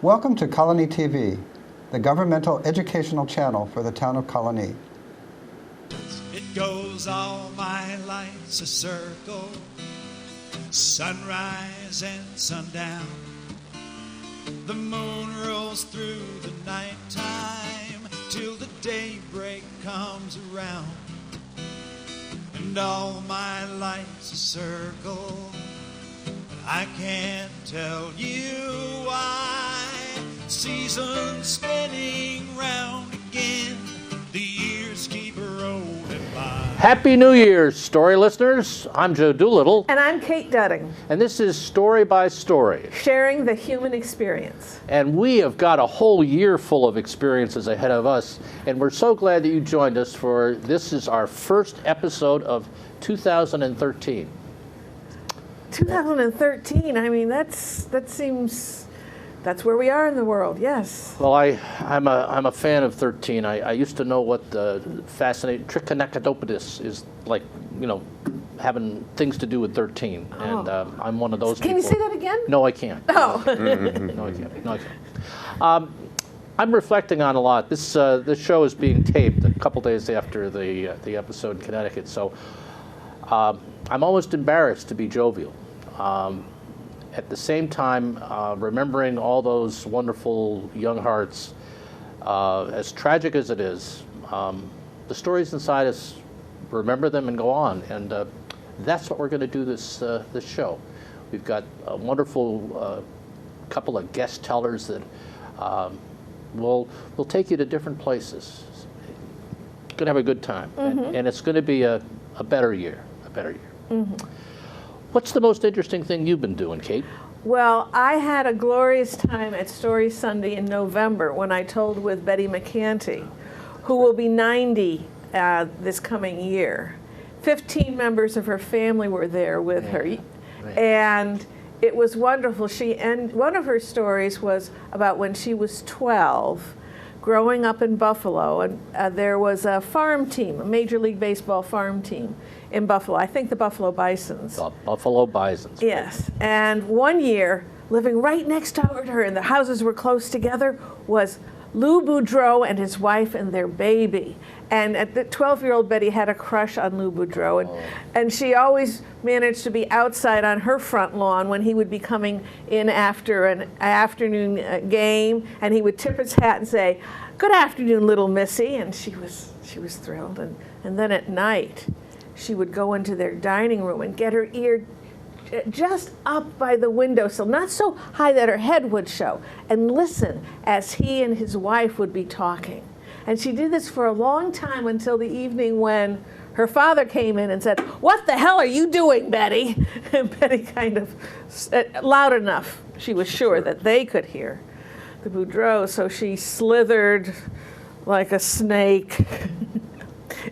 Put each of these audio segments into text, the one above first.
Welcome to Colonie TV, the governmental educational channel for the town of Colonie. It goes all my life's a circle, sunrise and sundown. The moon rolls through the nighttime till the daybreak comes around. And all my life's a circle, but I can't tell you why. Seasons spinning round again, the years keep rolling by. Happy New Year, story listeners. I'm Joe Doolittle. And I'm Kate Dudding. And this is Story by Story. Sharing the human experience. And we have got a whole year full of experiences ahead of us. And we're so glad that you joined us for this is our first episode of 2013. 2013, I mean, that seems, that's where we are in the world, yes. Well, I'm a fan of 13. I used to know what the fascinating trichonectodopodus is like, having things to do with 13. Oh. And I'm one of those people. Can you say that again? No, I can't. Oh. No, I can't. I'm reflecting on a lot. This show is being taped a couple days after the episode in Connecticut, so I'm almost embarrassed to be jovial. At the same time, remembering all those wonderful young hearts, as tragic as it is, the stories inside us, remember them and go on, and that's what we're going to do this show. We've got a wonderful couple of guest tellers that we'll take you to different places. Going to have a good time, and it's going to be a better year, Mm-hmm. What's the most interesting thing you've been doing, Kate? Well, I had a glorious time at Story Sunday in November when I told with Betty Mccanty, who will be 90 this coming year. 15 members of her family were there with her, right. And it was wonderful. And one of her stories was about when she was 12, growing up in Buffalo, and there was a farm team, a Major League Baseball farm team in Buffalo. I think the Buffalo Bisons. The Buffalo Bisons. Yes. And one year, living right next to her, and the houses were close together, was Lou Boudreau and his wife and their baby. And at the 12-year-old Betty had a crush on Lou Boudreau, and she always managed to be outside on her front lawn when he would be coming in after an afternoon game, and he would tip his hat and say, "Good afternoon, little missy," and she was thrilled. And then at night, she would go into their dining room and get her ear just up by the windowsill, not so high that her head would show, and listen as he and his wife would be talking. And she did this for a long time until the evening when her father came in and said, "What the hell are you doing, Betty?" And Betty kind of said, loud enough, she was sure that they could hear the Boudreaux, so she slithered like a snake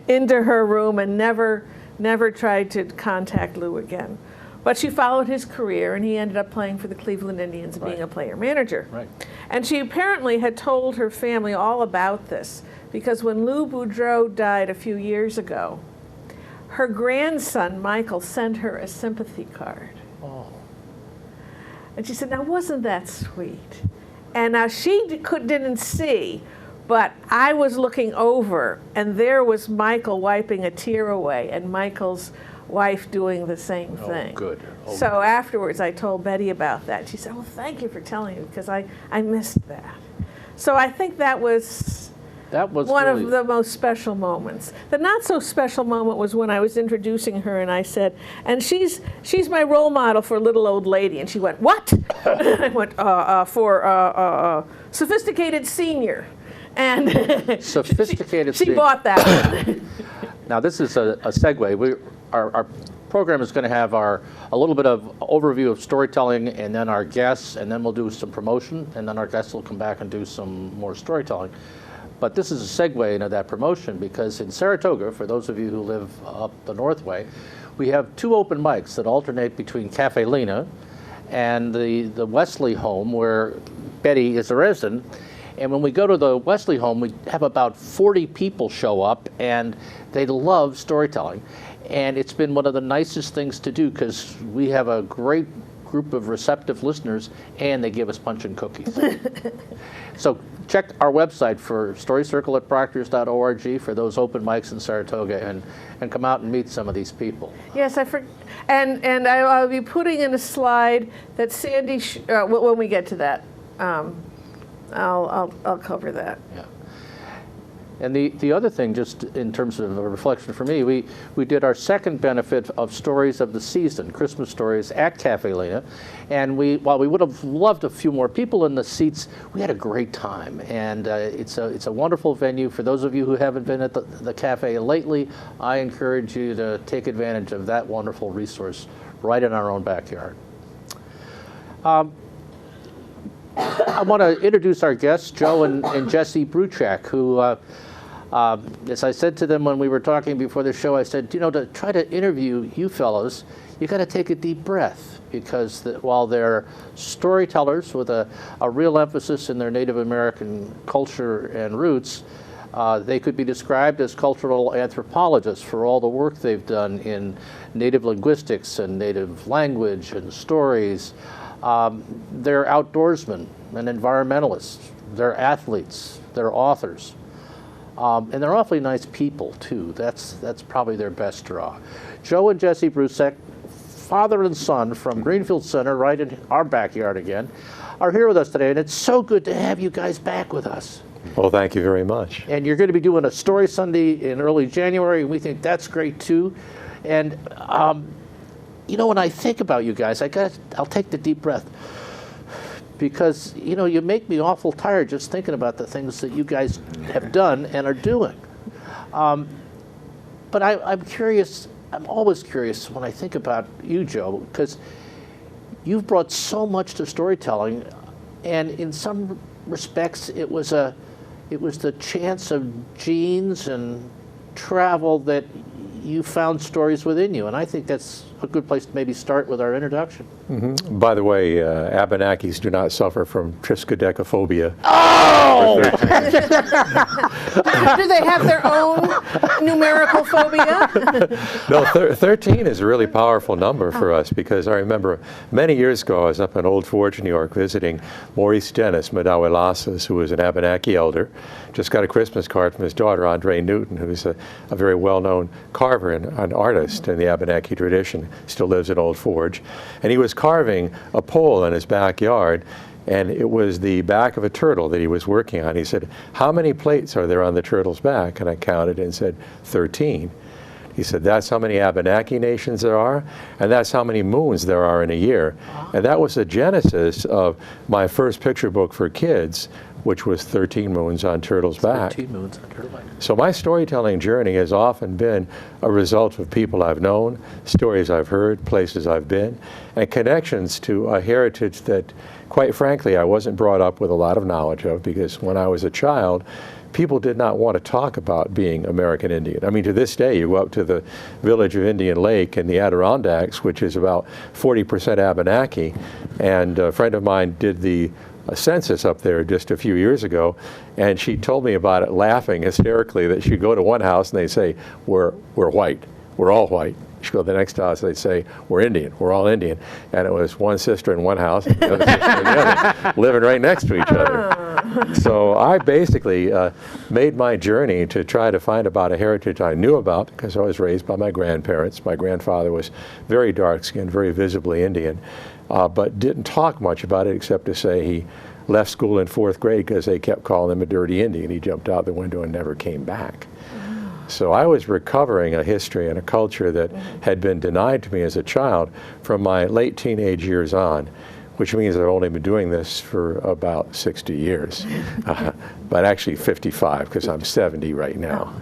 into her room and never tried to contact Lou again. But she followed his career, and he ended up playing for the Cleveland Indians and being a player-manager. Right. And she apparently had told her family all about this, because when Lou Boudreau died a few years ago, her grandson, Michael, sent her a sympathy card. Oh. And she said, "Now, wasn't that sweet?" And now she didn't see, but I was looking over, and there was Michael wiping a tear away, and Michael's wife doing the same thing. Oh, good. Oh, so afterwards, I told Betty about that. She said, "Well, thank you for telling me, because I missed that." So I think that was one really of the most special moments. The not so special moment was when I was introducing her, and I said, "And she's my role model for little old lady." And she went, "What?" I went, for sophisticated senior. And sophisticated she bought that one. Now this is a segue. Our program is going to have a little bit of overview of storytelling, and then our guests, and then we'll do some promotion, and then our guests will come back and do some more storytelling. But this is a segue into that promotion, because in Saratoga, for those of you who live up the Northway, we have two open mics that alternate between Cafe Lena and the Wesley home, where Betty is a resident. And when we go to the Wesley home, we have about 40 people show up, and they love storytelling. And it's been one of the nicest things to do, because we have a great group of receptive listeners, and they give us punch and cookies. So check our website for storycircle@proctors.org for those open mics in Saratoga, and come out and meet some of these people. Yes, and I'll be putting in a slide that Sandy, when we get to that, I'll cover that. Yeah. And the other thing, just in terms of a reflection for me, we did our second benefit of Stories of the Season, Christmas Stories, at Cafe Lena. And while we would have loved a few more people in the seats, we had a great time. And it's a wonderful venue. For those of you who haven't been at the cafe lately, I encourage you to take advantage of that wonderful resource right in our own backyard. I want to introduce our guests, Joe and Jesse Bruchac, who, as I said to them when we were talking before the show, I said, to try to interview you fellows, you got to take a deep breath, because while they're storytellers with a real emphasis in their Native American culture and roots, they could be described as cultural anthropologists for all the work they've done in Native linguistics and Native language and stories. They're outdoorsmen and environmentalists. They're athletes. They're authors. And they're awfully nice people, too. That's probably their best draw. Joe and Jesse Bruchak, father and son from Greenfield Center, right in our backyard again, are here with us today. And it's so good to have you guys back with us. Well, thank you very much. And you're going to be doing a Story Sunday in early January. We think that's great, too. And when I think about you guys, I'll take the deep breath, because you make me awful tired just thinking about the things that you guys have done and are doing. But I'm curious. I'm always curious when I think about you, Joe, because you've brought so much to storytelling, and in some respects, it was the chance of genes and travel that you found stories within you, and I think that's a good place to maybe start with our introduction. Mm-hmm. By the way, Abenakis do not suffer from triskaidekaphobia. Oh! Do they have their own numerical phobia? No, 13 is a really powerful number for us, because I remember many years ago I was up in Old Forge, New York, visiting Maurice Dennis Madawilasas, who was an Abenaki elder. Just got a Christmas card from his daughter, Andre Newton, who's a very well-known carver and an artist in the Abenaki tradition, still lives in Old Forge. And he was carving a pole in his backyard, and it was the back of a turtle that he was working on. He said, "How many plates are there on the turtle's back?" And I counted and said, 13. He said, "That's how many Abenaki nations there are, and that's how many moons there are in a year." And that was the genesis of my first picture book for kids, which was 13 Moons on Turtle's Back. 13 Moons on Turtle's Back. So my storytelling journey has often been a result of people I've known, stories I've heard, places I've been, and connections to a heritage that, quite frankly, I wasn't brought up with a lot of knowledge of, because when I was a child, people did not want to talk about being American Indian. I mean, to this day, you go up to the village of Indian Lake in the Adirondacks, which is about 40% Abenaki, and a friend of mine did the census up there just a few years ago, and she told me about it laughing hysterically, that she'd go to one house and they'd say, we're white, we're all white. She'd go to the next house, they'd say, we're Indian, we're all Indian. And it was one sister in one house and the other sister in the other, living right next to each other. So I basically made my journey to try to find about a heritage I knew about, because I was raised by my grandparents. My grandfather was very dark-skinned, very visibly Indian, but didn't talk much about it except to say he left school in 4th grade because they kept calling him a dirty Indian. He jumped out the window and never came back. So I was recovering a history and a culture that had been denied to me as a child from my late teenage years on, which means I've only been doing this for about 60 years, but actually 55, because I'm 70 right now.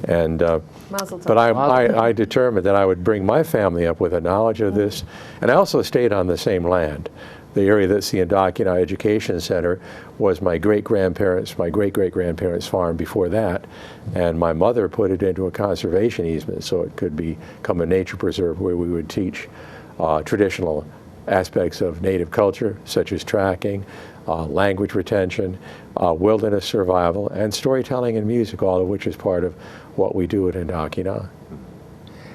And but I determined that I would bring my family up with a knowledge of this, and I also stayed on the same land. The area that's the Indocuna Education Center was my great-grandparents' farm before that, and my mother put it into a conservation easement so it could become a nature preserve where we would teach traditional aspects of Native culture, such as tracking, language retention, wilderness survival, and storytelling and music, all of which is part of what we do at Indocuna.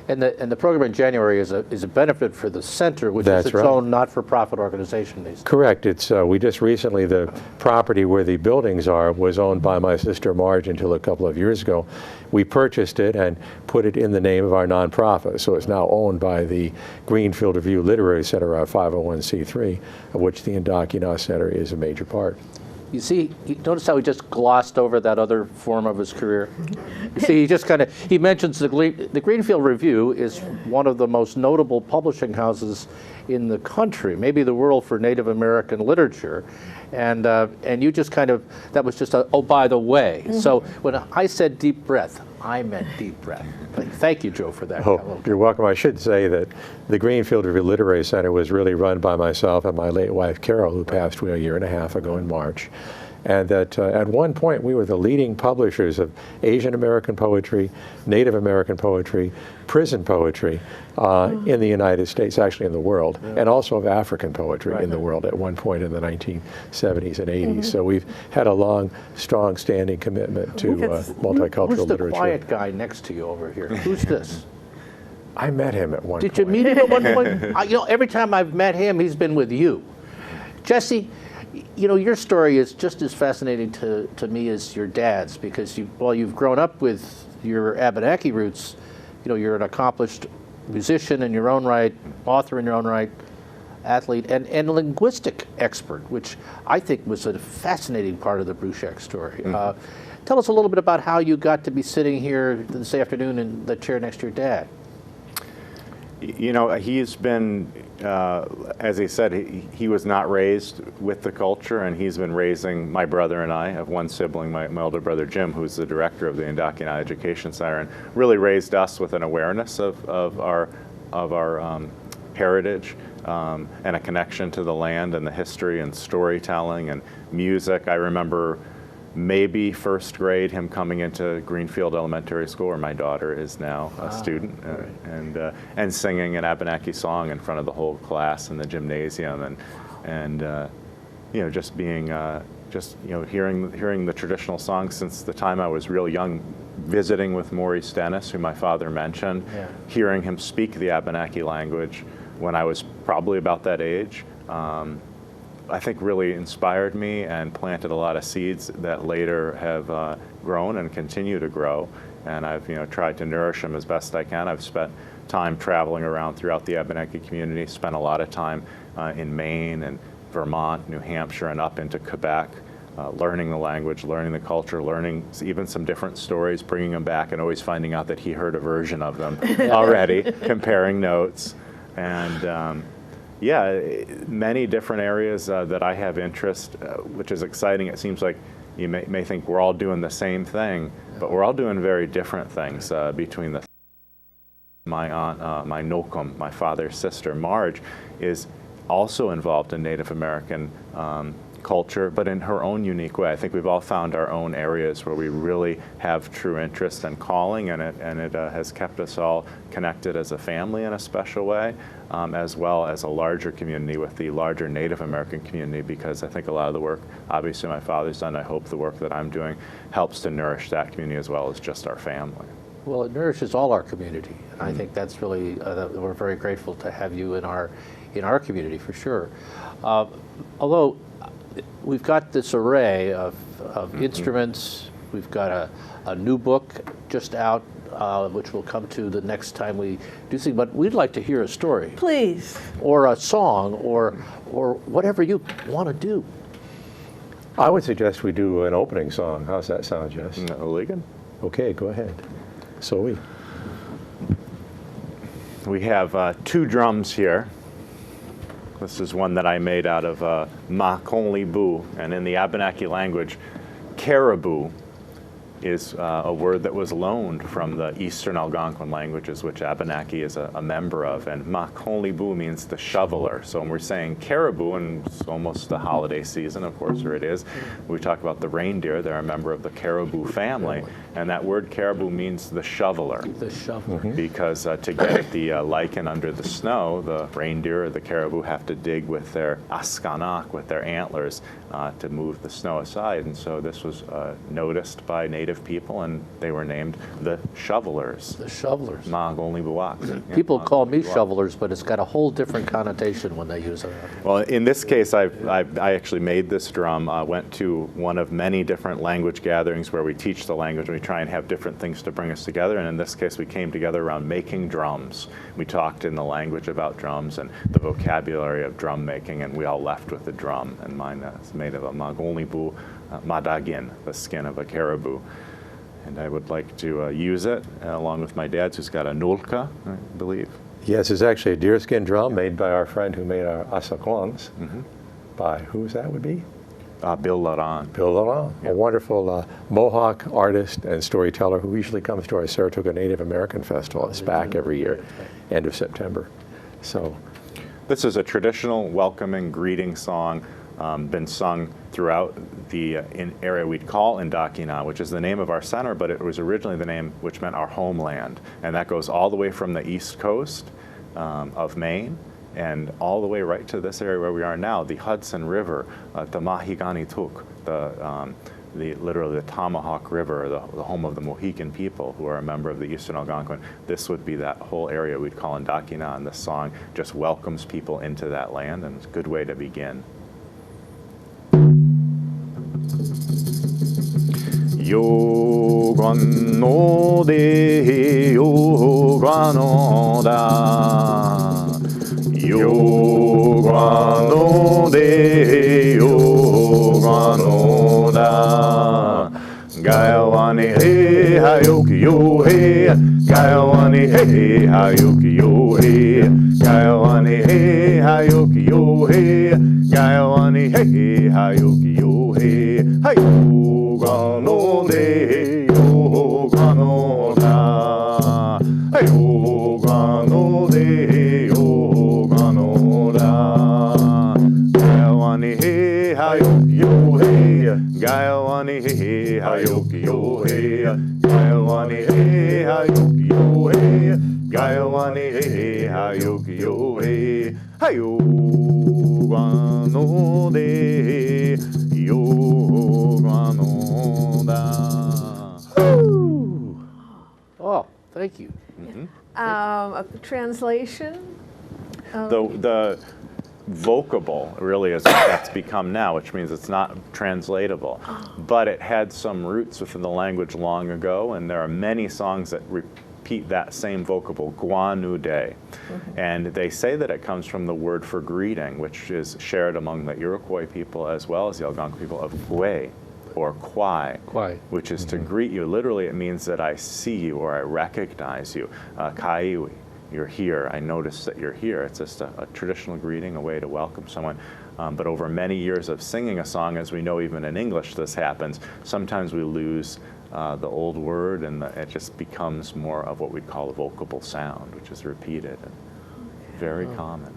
And the program in January is a benefit for the center, which That's is its right. own not-for-profit organization. Correct. It's we just recently, the property where the buildings are was owned by my sister Marge until a couple of years ago. We purchased it and put it in the name of our nonprofit, so it's now owned by the Greenfield Review Literary Center, our 501c3, of which the Indocuna Center is a major part. You see, you notice how he just glossed over that other form of his career? You see, he just he mentions the Greenfield Review is one of the most notable publishing houses in the country, maybe the world, for Native American literature. And you just that was just a, oh, by the way. Mm-hmm. So when I said deep breath, I meant deep breath. Thank you, Joe, for that. Oh, you're welcome. I should say that the Greenfield Review Literary Center was really run by myself and my late wife, Carol, who passed away a year and a half ago in March. And that at one point we were the leading publishers of Asian American poetry, Native American poetry, prison poetry in the United States, actually in the world, and also of African poetry in the world at one point in the 1970s and 80s. So we've had a long, strong standing commitment to multicultural Who's the literature. quiet guy next to you over here? Who's this? I met him at one point. Did you meet him at one point? Every time I've met him, he's been with you. Jesse, your story is just as fascinating to me as your dad's, because while you've grown up with your Abenaki roots, you're an accomplished musician in your own right, author in your own right, athlete, and linguistic expert, which I think was a fascinating part of the Bruchac story. Mm-hmm. Tell us a little bit about how you got to be sitting here this afternoon in the chair next to your dad. He's been, as he said, he was not raised with the culture, and he's been raising my brother and I. I have one sibling, my older brother Jim, who's the director of the Indocuna Education Center, and really raised us with an awareness of our heritage and a connection to the land and the history and storytelling and music. I remember maybe first grade, him coming into Greenfield Elementary School, where my daughter is now a student, and singing an Abenaki song in front of the whole class in the gymnasium, and just being hearing the traditional songs since the time I was real young, visiting with Maurice Dennis, who my father mentioned, hearing him speak the Abenaki language when I was probably about that age. I think really inspired me and planted a lot of seeds that later have grown and continue to grow. And I've tried to nourish them as best I can. I've spent time traveling around throughout the Abenaki community, spent a lot of time in Maine and Vermont, New Hampshire, and up into Quebec, learning the language, learning the culture, learning even some different stories, bringing them back, and always finding out that he heard a version of them already, comparing notes. And many different areas that I have interest, which is exciting. It seems like you may think we're all doing the same thing, but we're all doing very different things between my aunt, my Nokum, my father's sister, Marge, is also involved in Native American culture, but in her own unique way. I think we've all found our own areas where we really have true interest and calling, and it has kept us all connected as a family in a special way, as well as a larger community with the larger Native American community, because I think a lot of the work, obviously my father's done, I hope the work that I'm doing helps to nourish that community as well as just our family. Well, it nourishes all our community. And I think that's really, we're very grateful to have you in our community, for sure. Although we've got this array of instruments, we've got a new book just out, which we'll come to the next time we do something, but we'd like to hear a story. Please. Or a song, or whatever you want to do. I would suggest we do an opening song. How's that sound, Jess? O'Ligan? Okay, go ahead. So we have 2 drums here. This is one that I made out of Mccanty, and in the Abenaki language, caribou is a word that was loaned from the Eastern Algonquin languages, which Abenaki is a member of, and Mccanty means the shoveler. So when we're saying caribou, and it's almost the holiday season, of course, or it is, we talk about the reindeer. They're a member of the caribou family, and that word caribou means the shoveler. The shoveler. Because to get the lichen under the snow, the reindeer or the caribou have to dig with their askanak, with their antlers, to move the snow aside. And so this was noticed by Native native people, and they were named the Shovelers. The shovelers. People Call me shovelers, but it's got a whole different connotation when they use it. Well, in this case, I actually made this drum. I went to one of many different language gatherings where we teach the language and we try and have different things to bring us together. And in this case, we came together around making drums. We talked in the language about drums and the vocabulary of drum making, and we all left with the drum. And mine is made of a magolnibu madagin, the skin of a caribou. And I would like to use it along with my dad's, who's got a nulka, I believe. Yes, it's actually a deerskin drum made by our friend who made our asaklons. By who's that would be? Bill Laurent. Bill Laurent, a wonderful Mohawk artist and storyteller who usually comes to our Saratoga Native American Festival. It's back every year, end of September. So, this is a traditional welcoming greeting song, been sung throughout the area we'd call Indakina, which is the name of our center, but it was originally the name which meant our homeland. And that goes all the way from the east coast of Maine and all the way right to this area where we are now, the Hudson River, the Mahiganituk, literally the Tomahawk River, the home of the Mohican people who are a member of the Eastern Algonquin. This would be that whole area we'd call Indakina, and this song just welcomes people into that land, and it's a good way to begin. Yogano de yogano da, yogano de yogano da, gaiwani he hayuki yo he, gaiwani he hayuki yo he, gaiwani he hayuki yo he, gaiwani he hayuki yo he, hayu. Yogano de yogano da, yogano de yogano da, gaiwani he hayuki yo he, gaiwani he hayuki yo he, gaiwani he hayuki yo he, gaiwani he hayuki yo he, yogano de yogano. Oh, thank you. A translation? The vocable really is what that's become now, which means it's not translatable. But it had some roots within the language long ago, and there are many songs that repeat that same vocable, guanude. And they say that it comes from the word for greeting, which is shared among the Iroquois people as well as the Algonquin people of Gwe, or kwai, which is to greet you. Literally, it means that I see you or I recognize you. Kaiwi, you're here. I notice that you're here. It's just a traditional greeting, a way to welcome someone. But over many years of singing a song, as we know even in English this happens, sometimes we lose the old word, and it just becomes more of what we'd call a vocable sound, which is repeated and very common.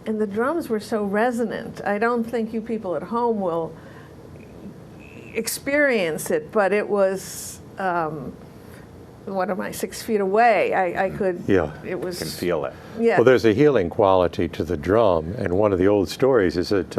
And the drums were so resonant. I don't think you people at home will experience it, but it was, what am I, 6 feet away? I could, it was. You can feel it. Yeah. Well, there's a healing quality to the drum, and one of the old stories is that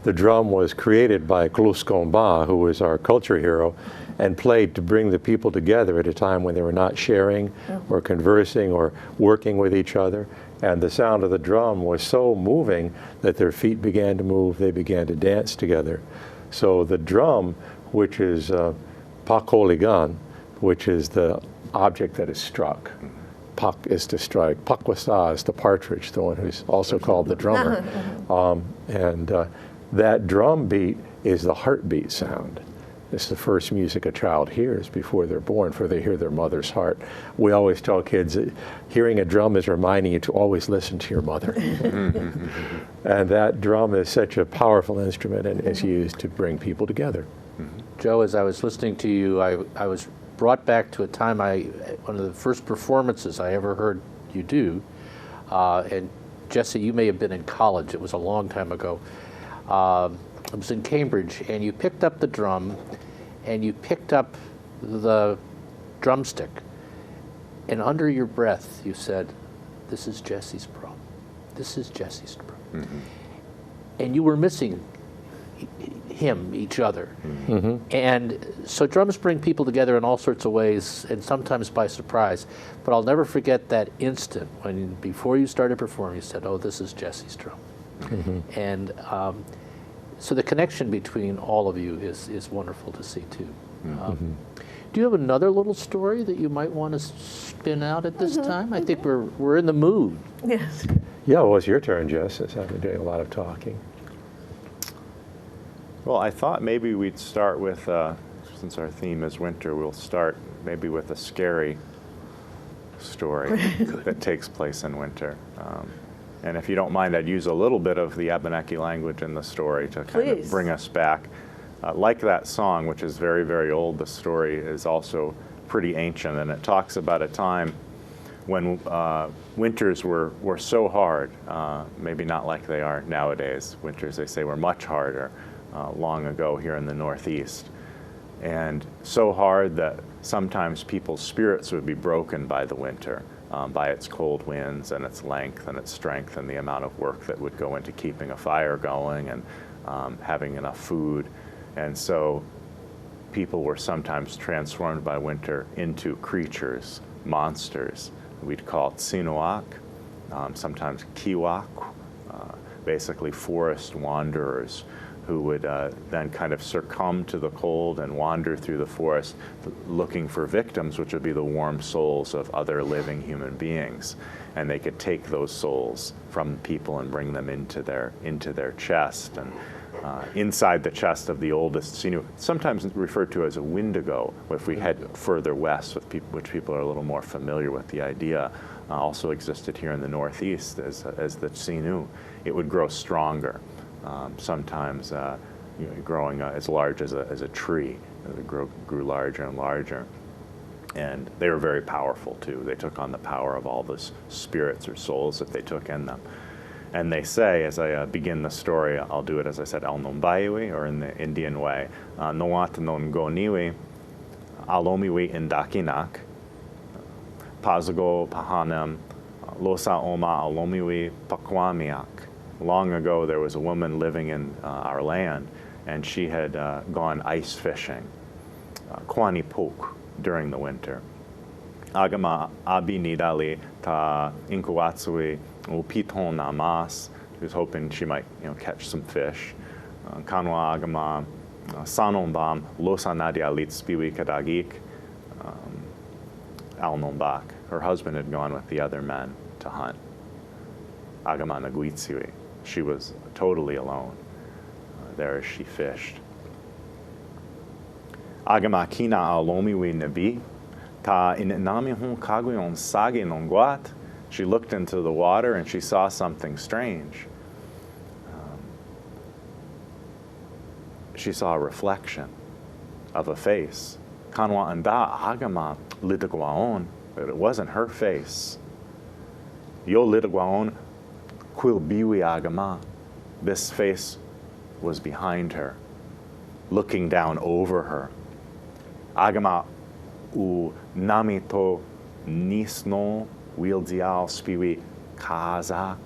the drum was created by Kluskomba, who was our culture hero, and played to bring the people together at a time when they were not sharing or conversing or working with each other. And the sound of the drum was so moving that their feet began to move, they began to dance together. So the drum, which is pakoligan, which is the object that is struck. Pak is to strike. Pakwasa is the partridge, the one who's also called the drummer. That drum beat is the heartbeat sound. It's the first music a child hears before they're born, for they hear their mother's heart. We always tell kids that hearing a drum is reminding you to always listen to your mother. And that drum is such a powerful instrument and is used to bring people together. Joe, as I was listening to you, I was brought back to a time, one of the first performances I ever heard you do. And Jesse, you may have been in college. It was a long time ago. It was in Cambridge, and you picked up the drum, and you picked up the drumstick, and under your breath you said, "This is Jesse's drum. This is Jesse's drum." And you were missing him, each other. And so drums bring people together in all sorts of ways, and sometimes by surprise. But I'll never forget that instant when, before you started performing, you said, "Oh, this is Jesse's drum." And so the connection between all of you is wonderful to see too. Do you have another little story that you might want to spin out at this time? I think we're in the mood. Yes. Yeah, well, it's your turn, Jess, since I've been doing a lot of talking. Well, I thought maybe we'd start with, since our theme is winter, we'll start maybe with a scary story that takes place in winter. And if you don't mind, I'd use a little bit of the Abenaki language in the story to kind Please. of bring us back. Like that song, which is very, very old, the story is also pretty ancient, and it talks about a time when winters were so hard, maybe not like they are nowadays. Winters, they say, were much harder long ago here in the Northeast. And so hard that sometimes people's spirits would be broken by the winter, by its cold winds and its length and its strength and the amount of work that would go into keeping a fire going and having enough food. And so people were sometimes transformed by winter into creatures, monsters. We'd call Tsinuak, sometimes Kiwak, basically forest wanderers who would then kind of succumb to the cold and wander through the forest looking for victims, which would be the warm souls of other living human beings. And they could take those souls from people and bring them into their chest. And inside the chest of the oldest Sinu, sometimes referred to as a Wendigo, if we head further west, which people are a little more familiar with the idea, also existed here in the Northeast as the Sinu. It would grow stronger, sometimes growing as large as a tree. It grew larger and larger. And they were very powerful too. They took on the power of all the spirits or souls that they took in them. And they say, as I begin the story, I'll do it as I said, al nombaiwi, or in the Indian way, noat non goniwi, alomiwi indakinak, pazago pahanem, losa oma alomiwi pakwamiak. Long ago, there was a woman living in our land, and she had gone ice fishing, kwani pok, during the winter. Agama abi nidali ta inkuwatsui upiton namas. She was hoping she might, catch some fish. Kanwa agama sanombam losa nadia litspiwi kadagik al nombak. Her husband had gone with the other men to hunt. Agama naguitsiwi. She was totally alone there as she fished. Agama kina alomiwi nabi. Ta inamihun kagwion sage nonguat. She looked into the water and she saw something strange. She saw a reflection of a face. Kanwa anda agama litagwaon, but it wasn't her face. Yo litagwaon quil biwi agama. This face was behind her, looking down over her. Agama u namito nisno wildial spiwi kazak.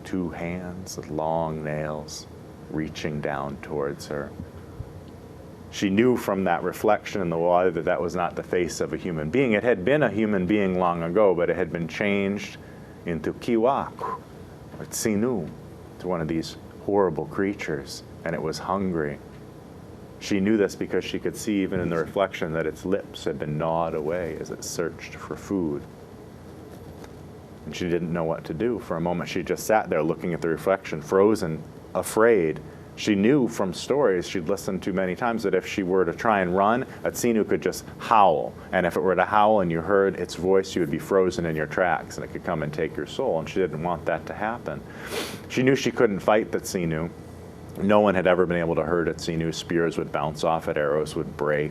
2 hands with long nails reaching down towards her. She knew from that reflection in the water that that was not the face of a human being. It had been a human being long ago, but it had been changed into kiwak, or tsinu, to one of these horrible creatures, and it was hungry. She knew this because she could see even in the reflection that its lips had been gnawed away as it searched for food. And she didn't know what to do. For a moment, she just sat there looking at the reflection, frozen, afraid. She knew from stories she'd listened to many times that if she were to try and run, a tsinu could just howl. And if it were to howl and you heard its voice, you would be frozen in your tracks and it could come and take your soul. And she didn't want that to happen. She knew she couldn't fight the tsinu. No one had ever been able to hurt a tsinu. Spears would bounce off it, arrows would break.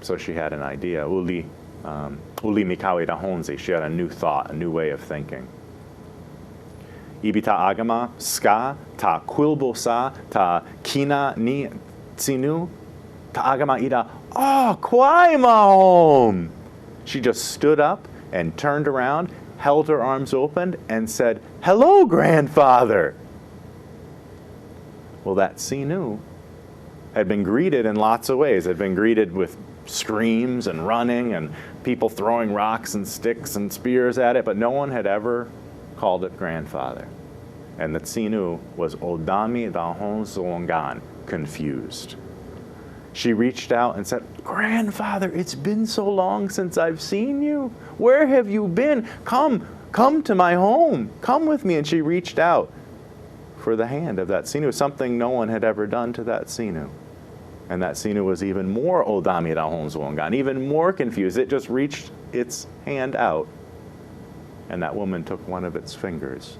So she had an idea. Uli mikawi dahonzi. She had a new thought, a new way of thinking. Ibita agama ska ta quilbosa ta kina ni tsinu ta agama ida kwai mahom. She just stood up and turned around, held her arms open, and said, "Hello, grandfather." Well, that Sinu had been greeted in lots of ways. Had been greeted with screams and running and people throwing rocks and sticks and spears at it, but no one had ever called it grandfather. And the Sinu was Odami Dahon Zongan, confused. She reached out and said, "Grandfather, it's been so long since I've seen you. Where have you been? Come to my home. Come with me." And she reached out for the hand of that Sinu, something no one had ever done to that Sinu. And that Sinu was even more Odami Dahon Zongan, even more confused. It just reached its hand out, and that woman took one of its fingers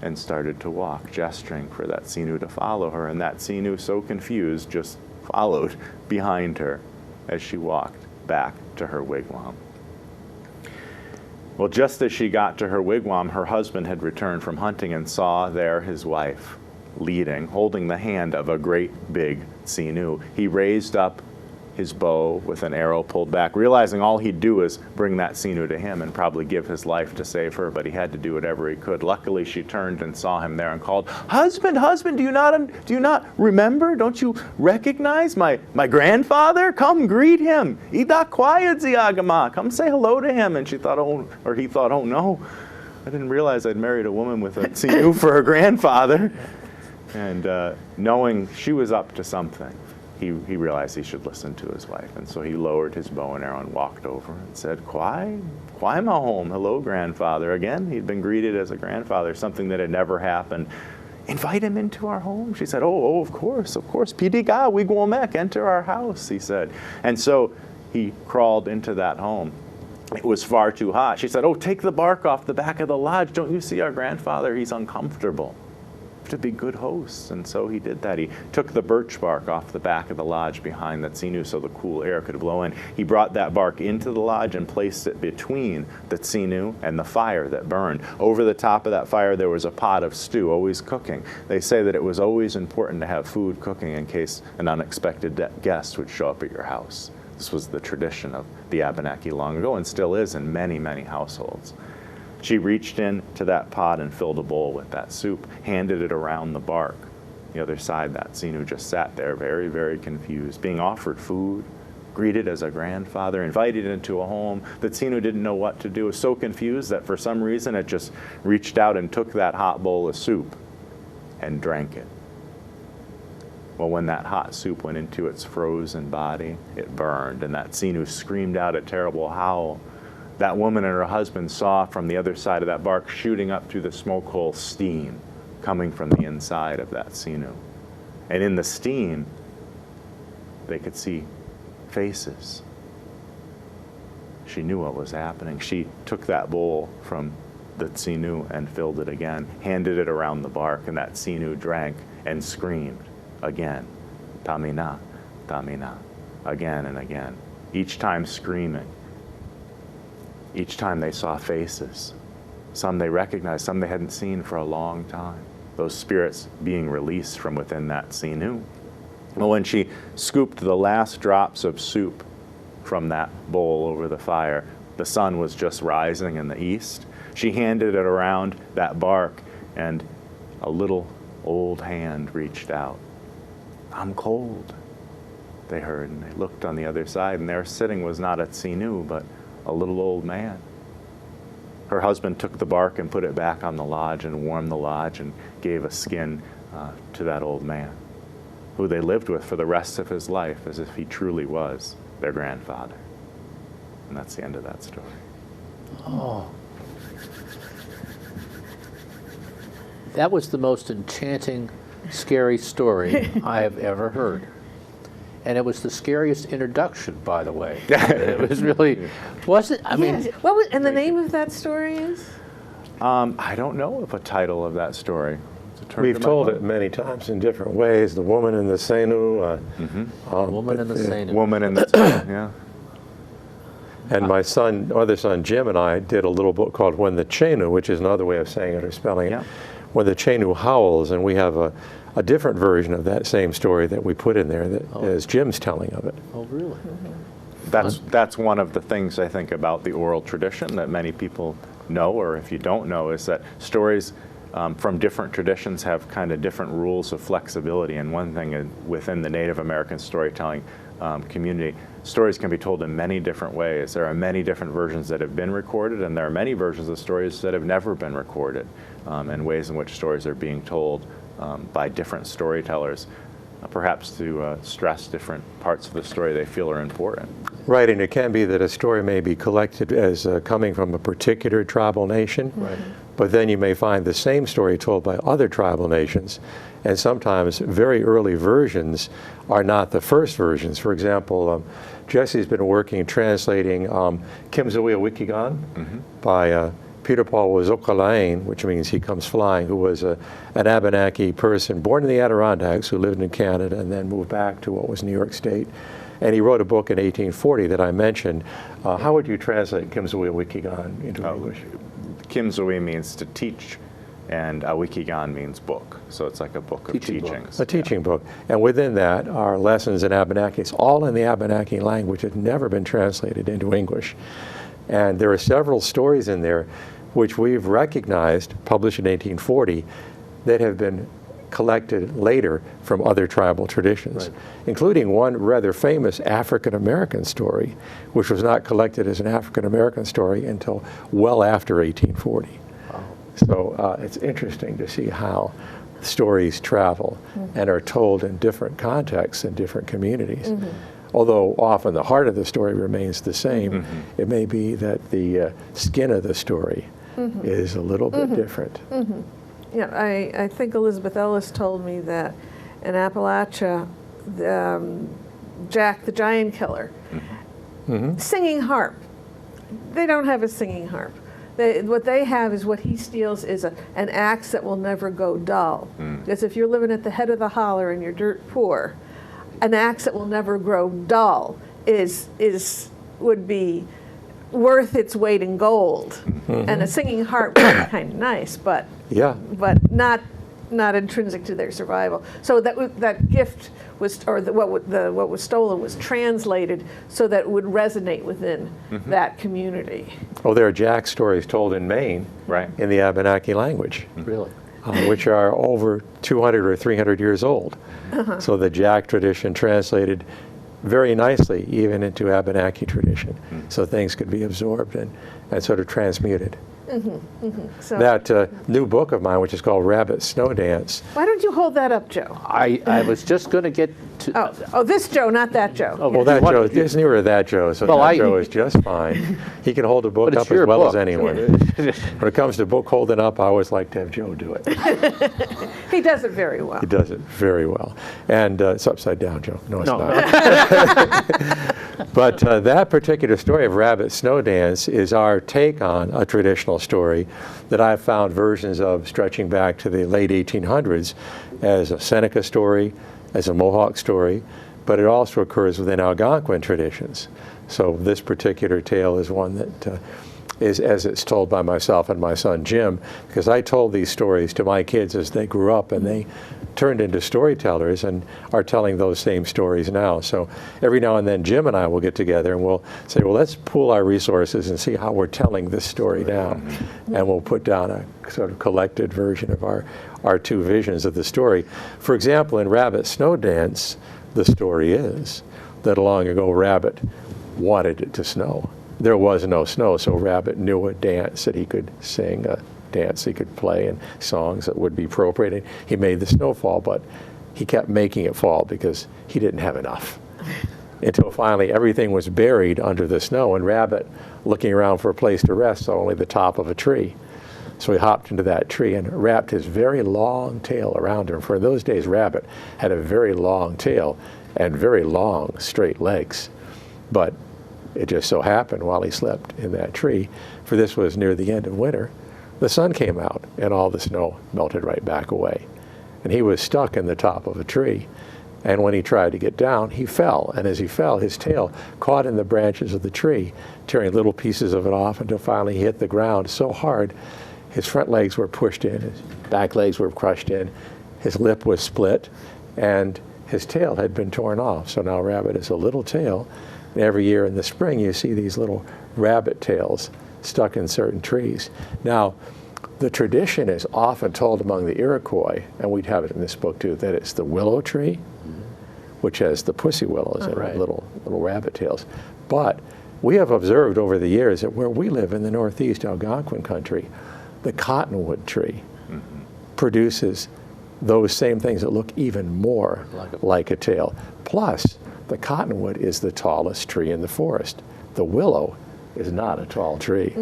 and started to walk, gesturing for that Sinu to follow her. And that Sinu, so confused, just followed behind her as she walked back to her wigwam. Well, just as she got to her wigwam, her husband had returned from hunting and saw there his wife leading, holding the hand of a great big Sinu. He raised up his bow with an arrow pulled back, realizing all he'd do is bring that Sinu to him and probably give his life to save her, but he had to do whatever he could. Luckily, she turned and saw him there and called, "Husband, husband, do you not remember? Don't you recognize my grandfather? Come greet him. Ida quiet ziagama. Come say hello to him." And he thought, "Oh no, I didn't realize I'd married a woman with a Sinu for her grandfather." And knowing she was up to something, he realized he should listen to his wife. And so he lowered his bow and arrow and walked over and said, "Kwai ma home. Hello, grandfather." Again, he'd been greeted as a grandfather, something that had never happened. "Invite him into our home." She said, oh, of course. Pidiga, we guomek, enter our house, he said. And so he crawled into that home. It was far too hot. She said, "Oh, take the bark off the back of the lodge. Don't you see our grandfather? He's uncomfortable. To be good hosts." And so he did that. He took the birch bark off the back of the lodge behind that Sinu so the cool air could blow in. He brought that bark into the lodge and placed it between the Sinu and the fire that burned. Over the top of that fire there was a pot of stew, always cooking. They say that it was always important to have food cooking in case an unexpected guest would show up at your house. This was the tradition of the Abenaki long ago and still is in many, many households. She reached into that pot and filled a bowl with that soup, handed it around the bark. The other side, that Sinu just sat there very, very confused, being offered food, greeted as a grandfather, invited into a home. The Sinu didn't know what to do. It was so confused that for some reason it just reached out and took that hot bowl of soup and drank it. Well, when that hot soup went into its frozen body, it burned, and that Sinu screamed out a terrible howl. That woman and her husband saw from the other side of that bark shooting up through the smoke hole steam coming from the inside of that Sinu. And in the steam, they could see faces. She knew what was happening. She took that bowl from the Sinu and filled it again, handed it around the bark, and that Sinu drank and screamed again, "Tamina, Tamina," again and again, each time screaming. Each time they saw faces, some they recognized, some they hadn't seen for a long time. Those spirits being released from within that Sinu. Well, when she scooped the last drops of soup from that bowl over the fire, the sun was just rising in the east. She handed it around that bark, and a little old hand reached out. "I'm cold," they heard, and they looked on the other side, and there sitting was not a Sinu, but a little old man. Her husband took the bark and put it back on the lodge and warmed the lodge and gave a skin to that old man, who they lived with for the rest of his life as if he truly was their grandfather. And that's the end of that story. Oh. That was the most enchanting, scary story I have ever heard. And it was the scariest introduction, by the way. It was really, was it? I mean, Yes. What was, and the name of that story is? I don't know of a title of that story. We've told it many times in different ways. The woman in the Senu. Woman in the Senu. Woman in the Senu, yeah. And my other son Jim and I did a little book called When the Chenu, which is another way of saying it or spelling it. Yeah. When the Chenu howls, and we have a different version of that same story that we put in there that is Jim's telling of it. Oh, really? That's one of the things I think about the oral tradition that many people know, or if you don't know, is that stories from different traditions have kind of different rules of flexibility. And one thing within the Native American storytelling community, stories can be told in many different ways. There are many different versions that have been recorded, and there are many versions of stories that have never been recorded, and ways in which stories are being told by different storytellers, perhaps to stress different parts of the story they feel are important. Right, and it can be that a story may be collected as coming from a particular tribal nation, Right. but then you may find the same story told by other tribal nations, and sometimes very early versions are not the first versions. For example, Jesse's been working translating Kimzawea Wikigan by Peter Paul Wazokalain, which means he comes flying, who was an Abenaki person born in the Adirondacks who lived in Canada and then moved back to what was New York State. And he wrote a book in 1840 that I mentioned. How would you translate Kimzawea Wikigan into English? Kimzawea means to teach, and Wikigan means book. So it's like a book of Teaching book. teachings. A teaching book. And within that are lessons in Abenaki. It's all in the Abenaki language. It's never been translated into English. And there are several stories in there which we've recognized, published in 1840, that have been collected later from other tribal traditions, including one rather famous African-American story, which was not collected as an African-American story until well after 1840. So it's interesting to see how stories travel and are told in different contexts in different communities. Although often the heart of the story remains the same, it may be that the skin of the story is a little bit different. Yeah, I think Elizabeth Ellis told me that in Appalachia, Jack the Giant Killer, singing harp. They don't have a singing harp. What they have is what he steals is an axe that will never go dull. Because if you're living at the head of the holler and you're dirt poor, an axe that will never grow dull would be worth its weight in gold. And a singing harp would be kind of nice, but not intrinsic to their survival. So that gift was, or what was stolen was translated so that it would resonate within that community. Oh, there are Jack stories told in Maine, in the Abenaki language. Really? Which are over 200 or 300 years old. So the Jack tradition translated very nicely even into Abenaki tradition. So things could be absorbed and sort of transmuted. So That new book of mine, which is called Rabbit Snow Dance. why don't you hold that up, Joe? I was just going to get to. Oh, this Joe, not that Joe. Oh, Well, that Joe, it's nearer that Joe, so Well, that I- Joe is just fine. He can hold a book But it's up as your well book. as anyone. When it comes to book holding up, I always like to have Joe do it. He does it very well. He does it very well. And it's upside down, Joe. No, it's No. not. But that particular story of Rabbit Snow Dance is our take on a traditional story that I've found versions of stretching back to the late 1800s as a Seneca story, as a Mohawk story, but it also occurs within Algonquin traditions. So this particular tale is one that is as it's told by myself and my son Jim, because I told these stories to my kids as they grew up, and they turned into storytellers and are telling those same stories now. So every now and then Jim and I will get together and we'll say, well, let's pool our resources and see how we're telling this story down. And we'll put down a sort of collected version of our two visions of the story. For example, in Rabbit Snow Dance, the story is that long ago Rabbit wanted it to snow. There was no snow, so Rabbit knew a dance that he could sing, a dance he could play, and songs that would be appropriate. He made the snow fall, but he kept making it fall because he didn't have enough. Until finally everything was buried under the snow, and Rabbit, looking around for a place to rest, saw only the top of a tree. So he hopped into that tree and wrapped his very long tail around him. For in those days, Rabbit had a very long tail and very long, straight legs. But it just so happened while he slept in that tree, for this was near the end of winter, the sun came out and all the snow melted right back away. And he was stuck in the top of a tree. And when he tried to get down, he fell. And as he fell, his tail caught in the branches of the tree, tearing little pieces of it off until finally he hit the ground so hard, his front legs were pushed in, his back legs were crushed in, his lip was split, and his tail had been torn off. So now Rabbit is a little tail. And every year in the spring, you see these little rabbit tails stuck in certain trees. Now, The tradition is often told among the Iroquois, and we'd have it in this book too, that it's the willow tree, which has the pussy willows and right. little rabbit tails. But we have observed over the years that where we live in the Northeast Algonquin country, the cottonwood tree produces those same things that look even more like a tail. Plus, the cottonwood is the tallest tree in the forest. The willow is not a tall tree.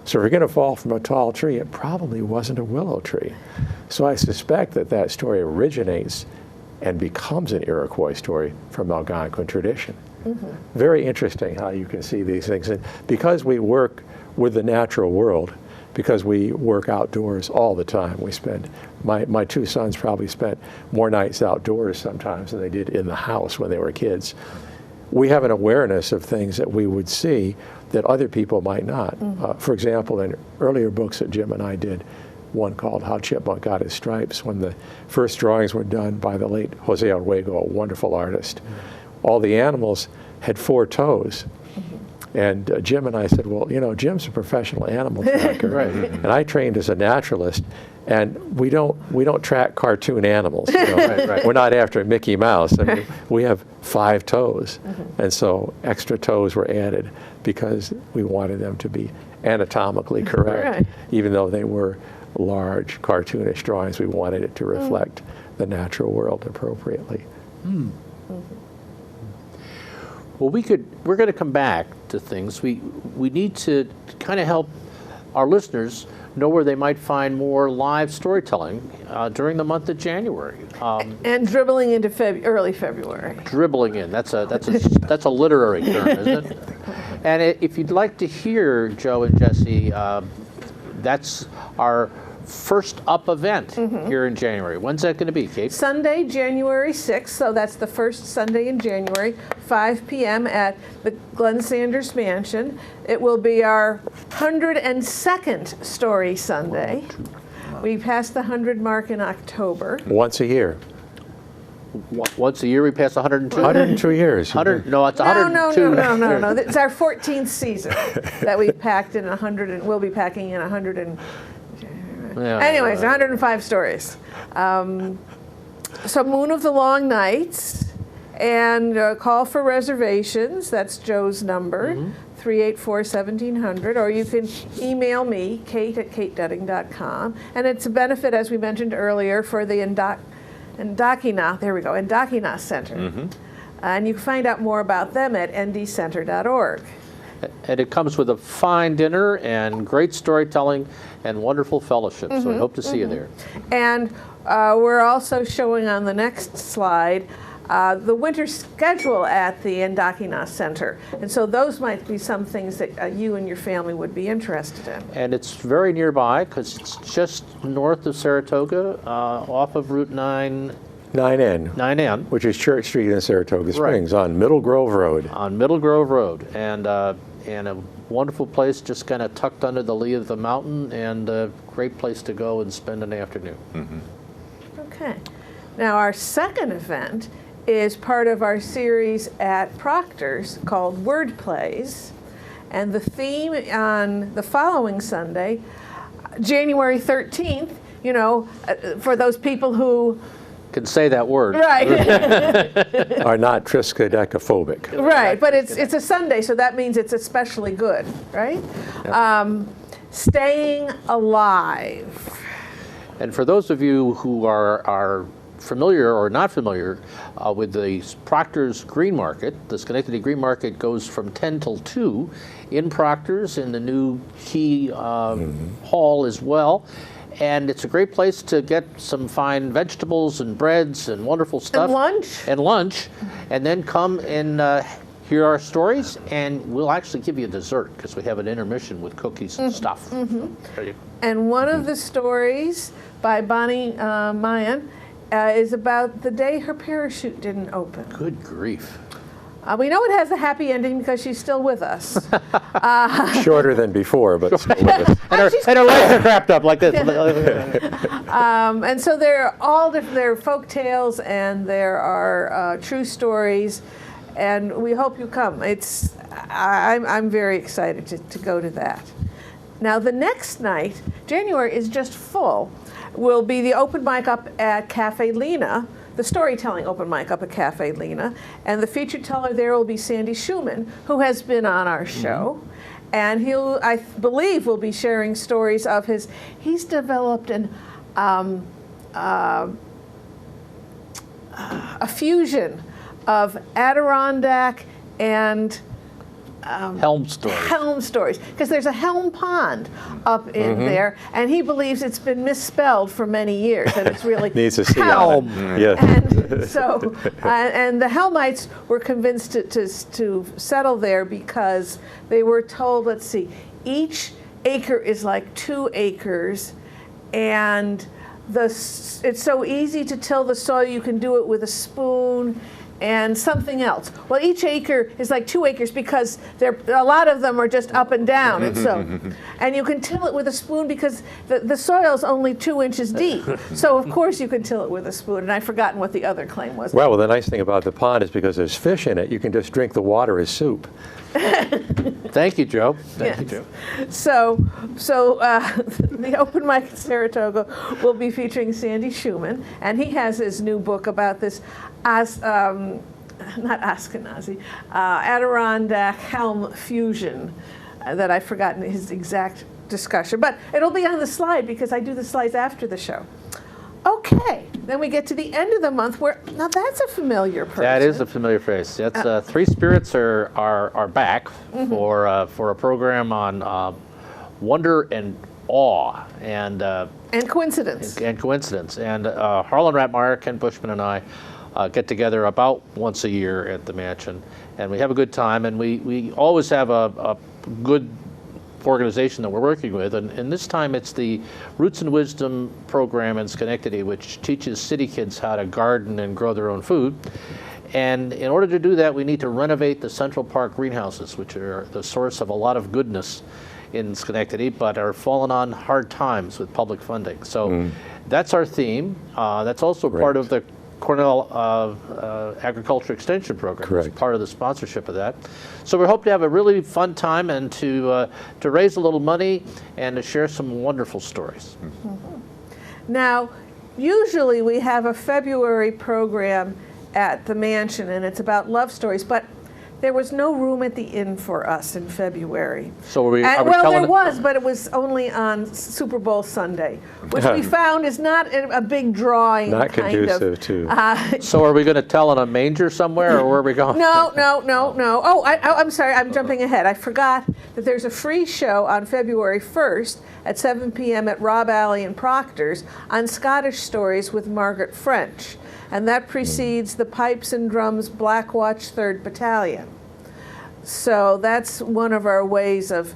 So if you're going to fall from a tall tree, it probably wasn't a willow tree. So I suspect that that story originates and becomes an Iroquois story from Algonquin tradition. Very interesting how you can see these things. And because we work with the natural world, because we work outdoors all the time, we spend, my two sons probably spent more nights outdoors sometimes than they did in the house when they were kids. We have an awareness of things that we would see that other people might not. For example, in earlier books that Jim and I did, one called How Chipmunk Got His Stripes, when the first drawings were done by the late Jose Arguego, a wonderful artist, all the animals had 4 toes. And Jim and I said, well, you know, Jim's a professional animal tracker, and I trained as a naturalist, and we don't track cartoon animals. You know? We're not after Mickey Mouse. I mean, we have 5 toes, and so extra toes were added because we wanted them to be anatomically correct, even though they were large, cartoonish drawings. We wanted it to reflect the natural world appropriately. Well, we're going to come back to things. We need to kind of help our listeners know where they might find more live storytelling during the month of January. And dribbling into early February. Dribbling in, that's a literary term, isn't it? And if you'd like to hear Joe and Jesse, that's our first up event here in January. When's that going to be, Kate? Sunday, January 6th, so that's the first Sunday in January, 5 p.m. at the Glenn Sanders Mansion. It will be our 102nd Story Sunday. We passed the 100 mark in October. Once a year. Once a year we pass 102? 102 years. 100, no, it's 102. No. It's our 14th season that we packed in 100, and we'll be packing in 100 and... Anyways, 105 stories. So Moon of the Long Nights, and call for reservations. That's Joe's number, 384-1700, or you can email me, kate@katedudding.com. And it's a benefit, as we mentioned earlier, for the Indakina Center. And you can find out more about them at ndcenter.org. And it comes with a fine dinner and great storytelling and wonderful fellowship. So we hope to see you there. And we're also showing on the next slide the winter schedule at the Indakina Center. And so those might be some things that you and your family would be interested in. And it's very nearby because it's just north of Saratoga, off of Route 9N, which is Church Street in Saratoga Springs on Middle Grove Road. On Middle Grove Road, and a wonderful place, just kind of tucked under the lee of the mountain, and a great place to go and spend an afternoon. Okay. Now our second event is part of our series at Proctors called Word Plays, and the theme on the following Sunday, January 13th, you know, for those people who can say that word. Right. Are not triskaidekaphobic. Right, but it's a Sunday, so that means it's especially good, right? Staying alive. And for those of you who are familiar or not familiar with the Proctors Green Market, the Schenectady Green Market goes from 10 till 2 in Proctors in the new Key Hall as well. And it's a great place to get some fine vegetables and breads and wonderful stuff. And lunch. And then come and hear our stories, and we'll actually give you a dessert because we have an intermission with cookies and stuff. And one of the stories by Bonnie Mayan is about the day her parachute didn't open. Good grief. We know it has a happy ending because she's still with us. Shorter than before, but still with us. And her legs are wrapped up like this. And so there are all different, there are folk tales and there are true stories, and we hope you come. I'm very excited to go to that. Now the next night, January is just full, will be the open mic up at Cafe Lena, the storytelling open mic up at Cafe Lena, and the featured teller there will be Sandy Schumann, who has been on our show. And he'll, I believe, will be sharing stories of he's developed a fusion of Adirondack and Helm stories. Helm stories, because there's a helm pond up in there, and he believes it's been misspelled for many years, and it's really Needs a C on helm. it. Yes. And so, and the Helmites were convinced to settle there because they were told, let's see, each acre is like 2 acres, and it's so easy to till the soil, you can do it with a spoon and something else. Well, each acre is like 2 acres because a lot of them are just up and down, and so, and you can till it with a spoon because the soil's only 2 inches deep. So of course you can till it with a spoon. And I've forgotten what the other claim was. Well, the nice thing about the pond is because there's fish in it, you can just drink the water as soup. Thank you, Joe. Thank you, Yes. Joe. So the open mic at Saratoga will be featuring Sandy Schumann, and he has his new book about this, not Ashkenazi, Adirondack Helm fusion that I've forgotten his exact discussion. But it'll be on the slide because I do the slides after the show. Okay, then we get to the end of the month where, now that's a familiar person. That is a familiar phrase. That's Three Spirits are back for a program on wonder and awe and coincidence. And coincidence. And Harlan Ratmeyer, Ken Bushman, and I get together about once a year at the mansion, and we have a good time. And we always have a good organization that we're working with, and this time it's the Roots and Wisdom program in Schenectady, which teaches city kids how to garden and grow their own food. And in order to do that, we need to renovate the Central Park greenhouses, which are the source of a lot of goodness in Schenectady, but are falling on hard times with public funding. So that's our theme. That's also part of the Cornell Agriculture Extension Program. Correct. It's part of the sponsorship of that. So we hope to have a really fun time and to raise a little money and to share some wonderful stories. Now, usually we have a February program at the mansion, and it's about love stories, but there was no room at the inn for us in February. So are we well, telling there was, but it was only on Super Bowl Sunday, which we found is not a big drawing. Not kind conducive of, to. So are we going to tell in a manger somewhere, or where are we going? No. Oh, I'm sorry, I'm jumping ahead. I forgot that there's a free show on February 1st at 7 p.m. at Rob Alley and Proctors on Scottish Stories with Margaret French. And that precedes the Pipes and Drums Black Watch 3rd Battalion. So that's one of our ways of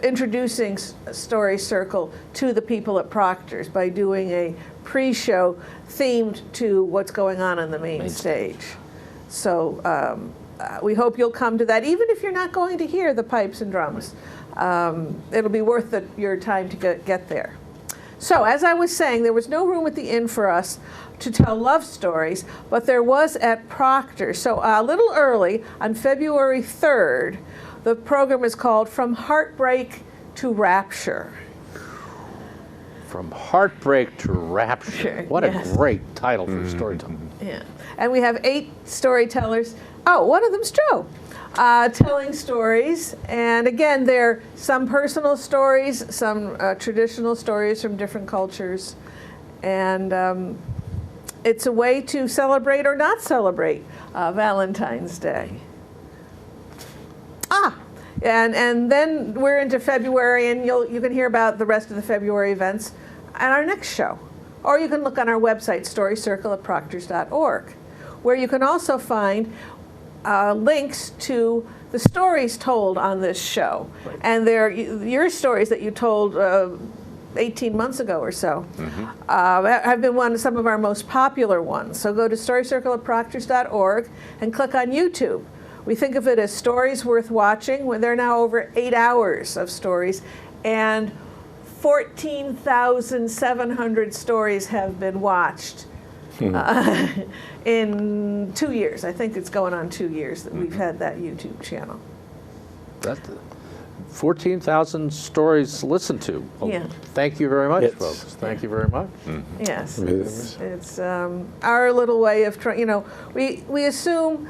introducing Story Circle to the people at Proctors by doing a pre-show themed to what's going on the main stage. So we hope you'll come to that, even if you're not going to hear the Pipes and Drums. It'll be worth your time to get there. So as I was saying, there was no room at the inn for us to tell love stories, but there was at Proctors. So a little early, on February 3rd, the program is called From Heartbreak to Rapture. From Heartbreak to Rapture. What Yes. a great title for storytelling. Yeah. And we have 8 storytellers. Oh, one of them's Joe. Telling stories, and again, they're some personal stories, some traditional stories from different cultures, and it's a way to celebrate or not celebrate Valentine's Day. And then we're into February, and you can hear about the rest of the February events at our next show, or you can look on our website, storycircle@proctors.org, where you can also find links to the stories told on this show. Right. And they're your stories that you told 18 months ago or so have been some of our most popular ones. So go to storycircle@proctors.org and click on YouTube. We think of it as stories worth watching. There are now over 8 hours of stories, and 14,700 stories have been watched in 2 years. I think it's going on 2 years that we've had that YouTube channel. 14,000 stories listened to. Well, Yeah. thank you very much, It's- folks. Thank you very much. Yes, Yes. it's our little way of trying. You know, we assume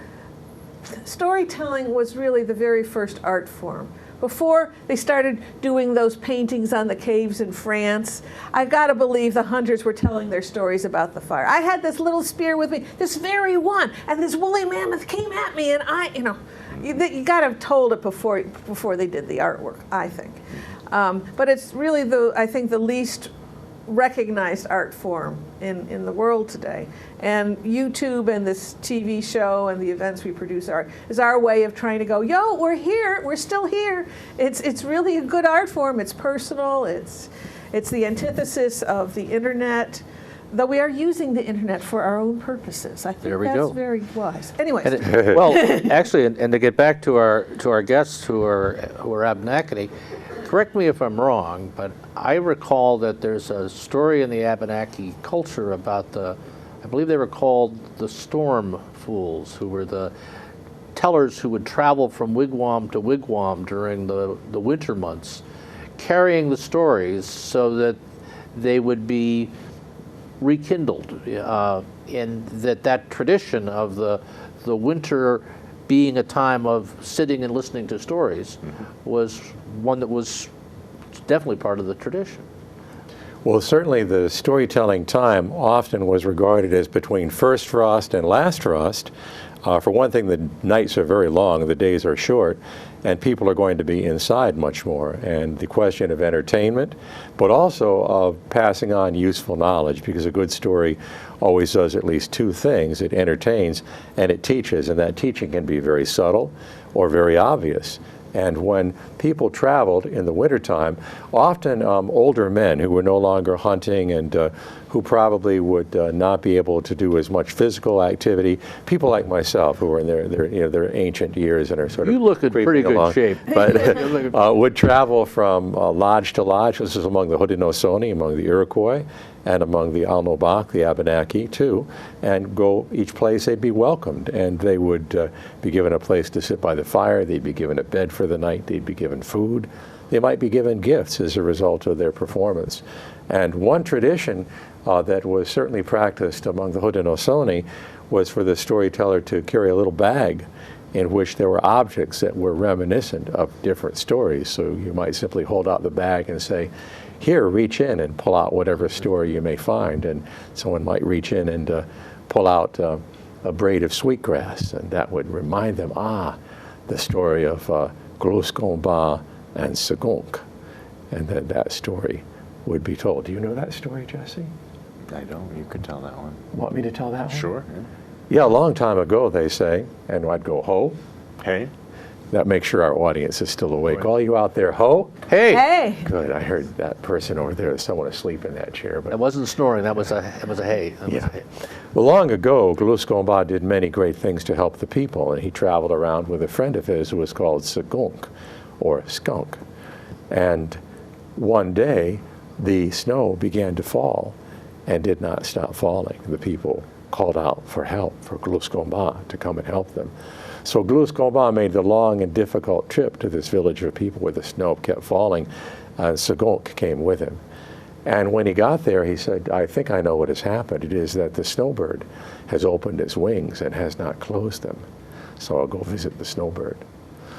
storytelling was really the very first art form. Before they started doing those paintings on the caves in France, I've got to believe the hunters were telling their stories about the fire. I had this little spear with me, this very one, and this woolly mammoth came at me, and you got to have told it before they did the artwork, I think. But it's really I think the least recognized art form in the world today. And YouTube and this TV show and the events we produce is our way of trying to go, yo, we're here, we're still here. It's really a good art form. It's personal. It's the antithesis of the internet, though we are using the internet for our own purposes. I think There we that's go. very wise. Anyways, Well, actually, and to get back to our guests who are Abenaki, correct me if I'm wrong, but I recall that there's a story in the Abenaki culture about I believe they were called the Storm Fools, who were the tellers who would travel from wigwam to wigwam during the winter months, carrying the stories so that they would be rekindled, and that tradition of the winter being a time of sitting and listening to stories was one that was definitely part of the tradition. Well, certainly the storytelling time often was regarded as between first frost and last frost. For one thing, the nights are very long, the days are short, and people are going to be inside much more. And the question of entertainment, but also of passing on useful knowledge, because a good story always does at least two things. It entertains and it teaches, and that teaching can be very subtle or very obvious. And when people traveled in the wintertime, often older men who were no longer hunting and who probably would not be able to do as much physical activity, people like myself who are in their ancient years and are sort of You look in pretty creeping along, good shape. but would travel from lodge to lodge. This is among the Haudenosaunee, among the Iroquois, and among the Alnobak, the Abenaki too, and go each place they'd be welcomed, and they would be given a place to sit by the fire, they'd be given a bed for the night, they'd be given food, they might be given gifts as a result of their performance. And one tradition that was certainly practiced among the Haudenosaunee was for the storyteller to carry a little bag in which there were objects that were reminiscent of different stories. So you might simply hold out the bag and say, here, reach in and pull out whatever story you may find. And someone might reach in and pull out a braid of sweetgrass, and that would remind them, the story of Gloskomba and Segunk. And then that story would be told. Do you know that story, Jesse? I don't. You could tell that one. Want me to tell that one? Sure. Yeah, a long time ago, they say, and I'd go, ho. Hey. That makes sure our audience is still awake. All you out there, ho? hey, Good. I heard that person over there, someone asleep in that chair. But That wasn't snoring. That was a hey. That was a hey. Well, long ago, Gloskomba did many great things to help the people, and he traveled around with a friend of his who was called Segunk, or Skunk. And one day, the snow began to fall and did not stop falling. The people called out for help, for Gloskomba to come and help them. So Gloskomba made the long and difficult trip to this village of people where the snow kept falling, and Segunk came with him. And when he got there, he said, I think I know what has happened. It is that the snowbird has opened its wings and has not closed them. So I'll go visit the snowbird.